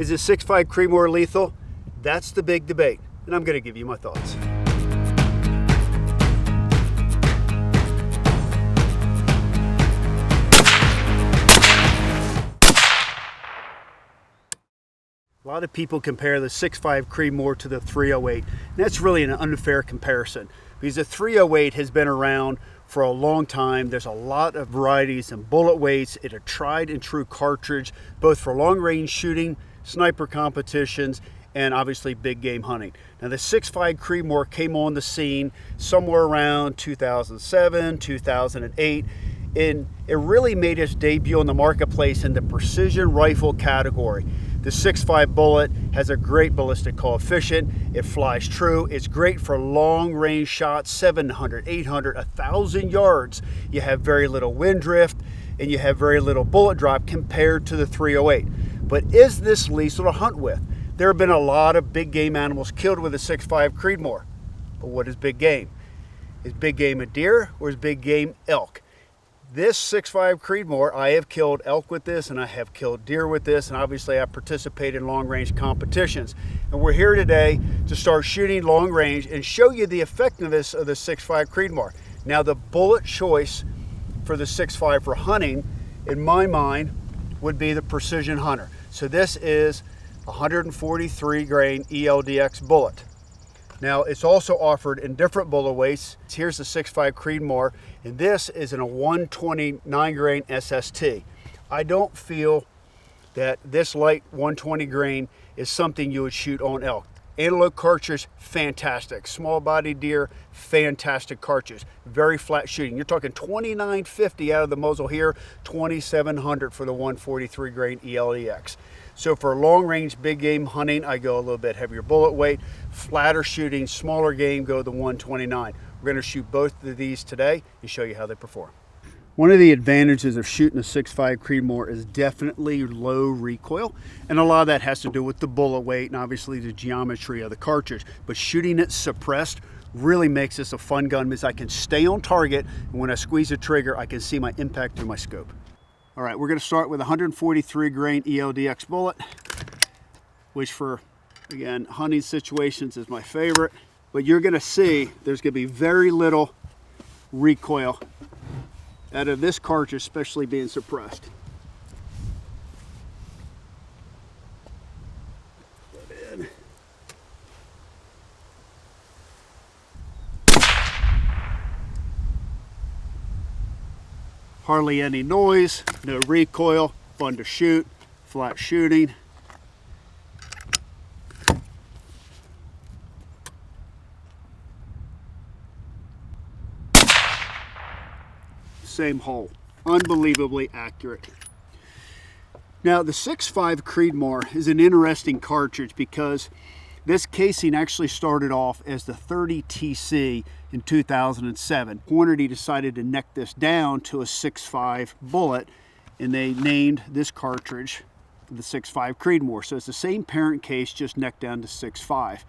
Is it 6.5 Creedmoor Lethal? That's the big debate, and I'm going to give you my thoughts. A lot of people compare the 6.5 Creedmoor to the 308, and that's really an unfair comparison because the 308 has been around for a long time. There's a lot of varieties and bullet weights. It's a tried and true cartridge, both for long range shooting, sniper competitions, and obviously big game hunting. Now the 6.5 Creedmoor came on the scene somewhere around 2007, 2008, and it really made its debut in the marketplace in the precision rifle category. The 6.5 bullet has a great ballistic coefficient. It flies true. It's great for long range shots, 700, 800, 1,000 yards. You have very little wind drift and you have very little bullet drop compared to the 308. But is this lethal to hunt with? There have been a lot of big game animals killed with a 6.5 Creedmoor. But what is big game? Is big game a deer or is big game elk? This 6.5 Creedmoor, I have killed elk with this and I have killed deer with this, and obviously I participate in long range competitions. And we're here today to start shooting long range and show you the effectiveness of the 6.5 Creedmoor. Now the bullet choice for the 6.5 for hunting, in my mind, would be the Precision Hunter. So this is a 143 grain ELDX bullet. Now it's also offered in different bullet weights. Here's the 6.5 Creedmoor, and this is in a 129 grain SST. I don't feel that this light 120 grain is something you would shoot on elk. Antelope cartridge, fantastic. Small body deer, fantastic cartridge. Very flat shooting. You're talking 2950 out of the muzzle here, 2700 for the 143 grain ELDX. So for long range big game hunting, I go a little bit heavier bullet weight. Flatter shooting, smaller game, go the 129. We're going to shoot both of these today and show you how they perform. One of the advantages of shooting a 6.5 Creedmoor is definitely low recoil, and a lot of that has to do with the bullet weight and obviously the geometry of the cartridge. But shooting it suppressed really makes this a fun gun because I can stay on target, and when I squeeze the trigger, I can see my impact through my scope. All right, we're going to start with a 143 grain ELDX bullet, which for, again, hunting situations is my favorite. But you're going to see there's going to be very little recoil out of this cartridge, especially being suppressed. Put in. Hardly any noise, no recoil, fun to shoot, flat shooting. Same hole, unbelievably accurate. Now the 6.5 Creedmoor is an interesting cartridge because this casing actually started off as the 30 TC in 2007. Hornady decided to neck this down to a 6.5 bullet, and they named this cartridge the 6.5 Creedmoor. So it's the same parent case, just necked down to 6.5.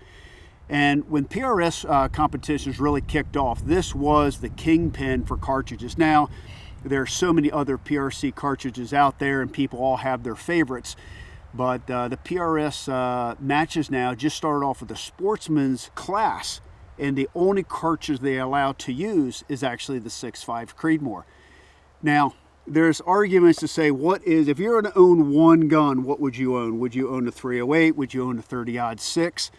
And when PRS competitions really kicked off, this was the kingpin for cartridges. Now, there are so many other PRC cartridges out there, and people all have their favorites. But the PRS matches now just started off with a sportsman's class, and the only cartridge they allow to use is actually the 6.5 Creedmoor. Now, there's arguments to say, if you're going to own one gun, what would you own? Would you own a 308? Would you own a 30-06?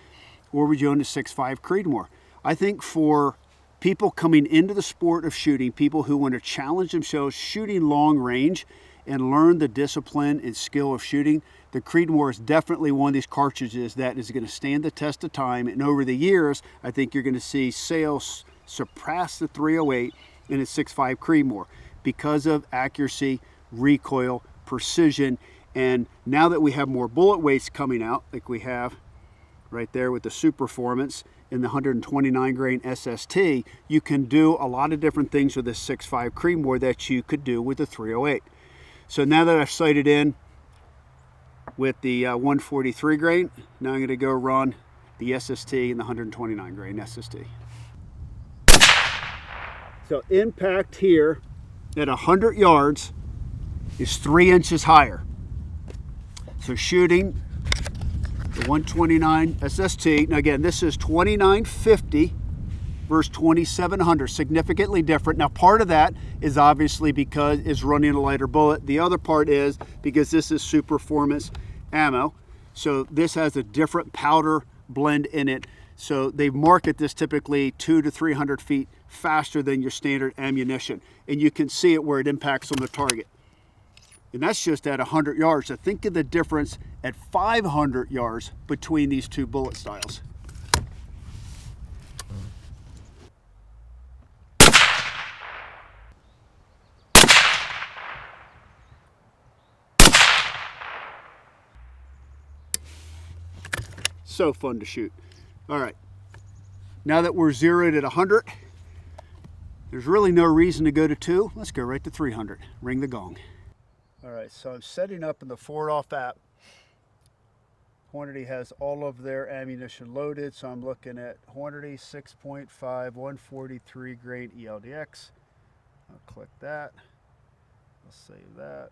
Or would you own a 6.5 Creedmoor? I think for people coming into the sport of shooting, people who want to challenge themselves shooting long range and learn the discipline and skill of shooting, the Creedmoor is definitely one of these cartridges that is going to stand the test of time. And over the years, I think you're going to see sales surpass the 308 in a 6.5 Creedmoor because of accuracy, recoil, precision. And now that we have more bullet weights coming out, like we have right there with the Superformance in the 129 grain SST, you can do a lot of different things with this 6.5 Creedmoor that you could do with the 308. So now that I've sighted in with the 143 grain, now I'm going to go run the SST in the 129 grain SST. So impact here at 100 yards is 3 inches higher. So shooting The 129 SST. Now again, this is 2950 versus 2700, significantly different. Now part of that is obviously because it's running a lighter bullet. The other part is because this is super performance ammo. So this has a different powder blend in it. So they market this typically 200 to 300 feet faster than your standard ammunition. And you can see it where it impacts on the target. And that's just at 100 yards. So think of the difference at 500 yards between these two bullet styles. So fun to shoot. All right, now that we're zeroed at 100, there's really no reason to go to 2. Let's go right to 300. Ring the gong. All right, so I'm setting up in the Forward Off app. Hornady has all of their ammunition loaded, so I'm looking at Hornady 6.5 143 grain ELDX. I'll click that. I'll save that.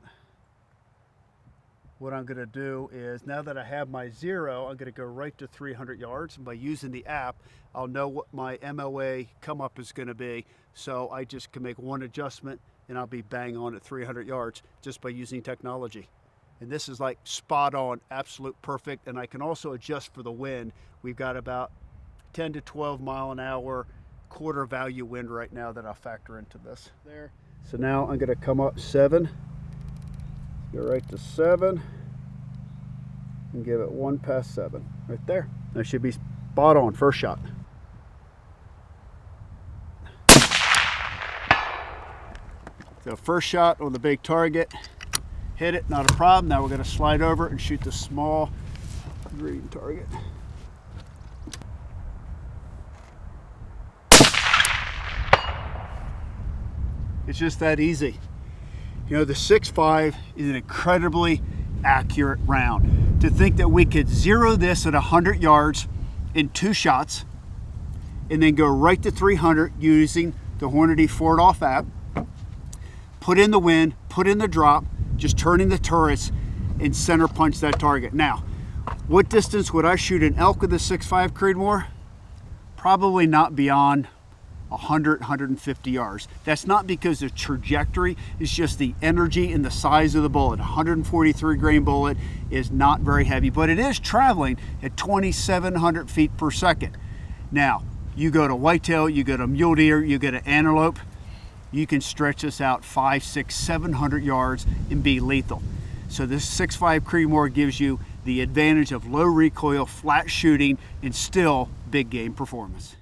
What I'm going to do is, now that I have my 0, I'm going to go right to 300 yards. And by using the app, I'll know what my MOA come up is going to be. So I just can make one adjustment and I'll be bang on at 300 yards just by using technology. And this is like spot on, absolute perfect. And I can also adjust for the wind. We've got about 10 to 12 mile an hour quarter value wind right now that I'll factor into this. There. So now I'm going to come up 7. Go right to 7 and give it 1 past 7 right there. That should be spot on first shot. So first shot on the big target, hit it, not a problem. Now we're going to slide over and shoot the small green target. It's just that easy. You know, the 6.5 is an incredibly accurate round. To think that we could zero this at 100 yards in 2 shots and then go right to 300 using the Hornady Forward Off app, put in the wind, put in the drop, just turning the turrets and center punch that target. Now, what distance would I shoot an elk with a 6.5 Creedmoor? Probably not beyond 100, 150 yards. That's not because the trajectory, it's just the energy and the size of the bullet. 143 grain bullet is not very heavy, but it is traveling at 2,700 feet per second. Now, you go to whitetail, you go to mule deer, you go to antelope, you can stretch this out 500, 600, 700 yards and be lethal. So this 6.5 Creedmoor gives you the advantage of low recoil, flat shooting, and still big game performance.